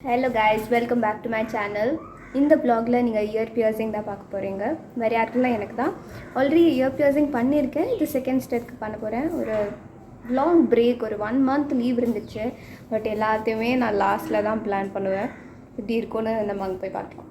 Hello guys, welcome back to my channel. இந்த ப்ளாகில் நீங்கள் இயர் பியர்சிங் தான் பார்க்க போகிறீங்க. வேறு யாருக்குலாம் எனக்கு தான். ஆல்ரெடி இயர் பியர்சிங் பண்ணியிருக்கேன். இது செகண்ட் ஸ்டெப்க்கு பண்ண போகிறேன். ஒரு லாங் பிரேக், ஒரு 1 month லீவ் இருந்துச்சு. பட் எல்லாத்தையுமே நான் லாஸ்ட்டில் தான் பிளான் பண்ணுவேன். எப்படி இருக்கும்னு நம்ம அங்கே போய் பார்க்கலாம்.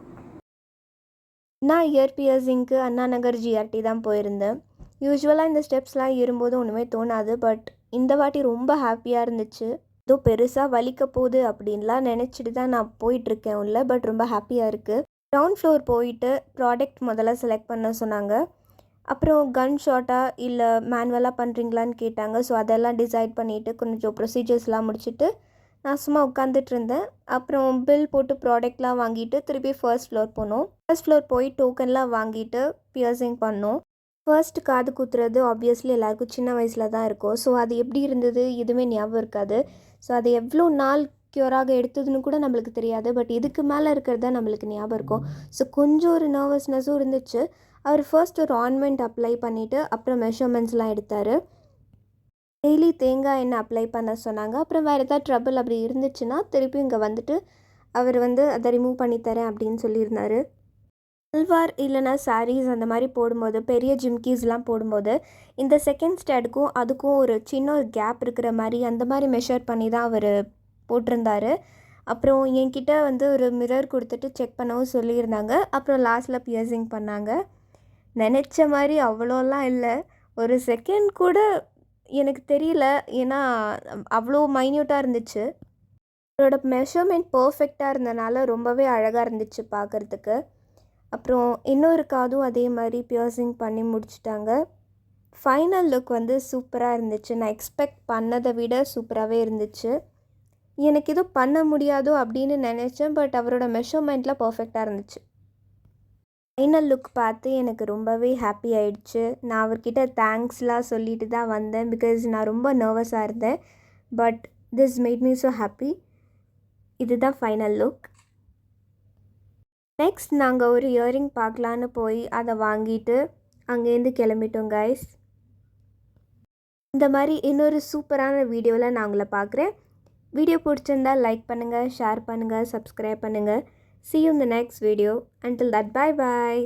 நான் இயர் பியர்சிங்க்கு அண்ணா நகர் ஜிஆர்டி தான் போயிருந்தேன். யூஸ்வலாக இந்த ஸ்டெப்ஸ்லாம் ஏறும்போது ஒன்றுமே தோணாது. பட் இந்த வாட்டி ரொம்ப ஹாப்பியாக இருந்துச்சு. ஏதோ பெருசாக வலிக்க போகுது அப்படின்லாம் நினச்சிட்டு தான் நான் போயிட்டுருக்கேன் உள்ள. பட் ரொம்ப ஹாப்பியாக இருக்குது. கிரவுண்ட் ஃப்ளோர் போயிட்டு ப்ராடக்ட் முதல்ல செலக்ட் பண்ண சொன்னாங்க. அப்புறம் கன் ஷாட்டாக இல்லை மேனுவலாக பண்ணுறீங்களான்னு கேட்டாங்க. ஸோ அதெல்லாம் டிசைட் பண்ணிவிட்டு கொஞ்சம் ப்ரொசீஜர்ஸ்லாம் முடிச்சுட்டு நான் சும்மா உட்காந்துட்டு இருந்தேன். அப்புறம் பில் போட்டு ப்ராடக்ட்லாம் வாங்கிட்டு திருப்பி ஃபர்ஸ்ட் ஃப்ளோர் போனோம். ஃபர்ஸ்ட் ஃப்ளோர் போய் டோக்கன்லாம் வாங்கிட்டு பியர்சிங் பண்ணோம். ஃபர்ஸ்ட் காது குத்துறது ஆப்வியஸ்லி எல்லாருக்கும் சின்ன வயசில் தான் இருக்கும். ஸோ அது எப்படி இருந்தது எதுவுமே ஞாபகம் இருக்காது. ஸோ அது எவ்வளோ நாள் க்யூராக எடுத்ததுன்னு கூட நம்மளுக்கு தெரியாது. பட் இதுக்கு மேலே இருக்கிறது தான் நம்மளுக்கு ஞாபகம் இருக்கும். ஸோ கொஞ்சம் ஒரு நர்வஸ்னஸும் இருந்துச்சு. அவர் ஃபர்ஸ்ட் ஒரு ஆயின்மெண்ட் அப்ளை பண்ணிவிட்டு அப்புறம் மெஷர்மெண்ட்ஸ்லாம் எடுத்தார். டெய்லி தேங்காய் எண்ணெய் அப்ளை பண்ண சொன்னாங்க. அப்புறம் வேறு ஏதாவது ட்ரபிள் அப்படி இருந்துச்சுன்னா திருப்பி இங்கே வந்துட்டு அவர் அதை ரிமூவ் பண்ணித்தரேன் அப்படின்னு சொல்லியிருந்தார். சல்வார் இல்லைனா சாரீஸ் அந்த மாதிரி போடும்போது, பெரிய ஜிம்கீஸ்லாம் போடும்போது இந்த செகண்ட் ஸ்டேடுக்கும் அதுக்கும் ஒரு சின்ன ஒரு கேப் இருக்கிற மாதிரி அந்த மாதிரி மெஷர் பண்ணி தான் அவர் போட்டிருந்தார். அப்புறம் என்கிட்ட ஒரு மிரர் கொடுத்துட்டு செக் பண்ணவும் சொல்லியிருந்தாங்க. அப்புறம் லாஸ்ட்டில் பியர்சிங் பண்ணாங்க. நினச்ச மாதிரி அவ்வளோலாம் இல்லை. ஒரு செகண்ட் கூட எனக்கு தெரியல. ஏன்னா அவ்வளோ மைன்யூட்டாக இருந்துச்சு. அவரோட மெஷர்மெண்ட் பர்ஃபெக்டாக இருந்தனால ரொம்பவே அழகாக இருந்துச்சு பார்க்குறதுக்கு. அப்புறம் இன்னொரு காதும் அதே மாதிரி பியர்சிங் பண்ணி முடிச்சிட்டாங்க. ஃபைனல் லுக் சூப்பராக இருந்துச்சு. நான் எக்ஸ்பெக்ட் பண்ணதை விட சூப்பராகவே இருந்துச்சு. எனக்கு எதுவும் பண்ண முடியாதோ அப்படின்னு நினச்சேன். பட் அவரோட மெஷர்மெண்ட்டில் பர்ஃபெக்டாக இருந்துச்சு. ஃபைனல் லுக் பார்த்து எனக்கு ரொம்பவே ஹாப்பி ஆயிடுச்சு. நான் அவர்கிட்ட தேங்க்ஸ்லாம் சொல்லிட்டு தான் வந்தேன். பிகாஸ் நான் ரொம்ப நர்வஸாக இருந்தேன். But this made me so happy. இதுதான் ஃபைனல் லுக். நெக்ஸ்ட் நாங்கள் ஒரு இயரிங் பார்க்கலான்னு போய் அதை வாங்கிட்டு அங்கேருந்து கிளம்பிட்டோம் கைஸ். இந்த மாதிரி இன்னொரு சூப்பரான வீடியோவில் நான் உங்களை பார்க்குறேன். வீடியோ பிடிச்சிருந்தால் லைக் பண்ணுங்கள், ஷேர் பண்ணுங்கள், சப்ஸ்கிரைப் பண்ணுங்கள். See you in the next video. Until that, bye bye.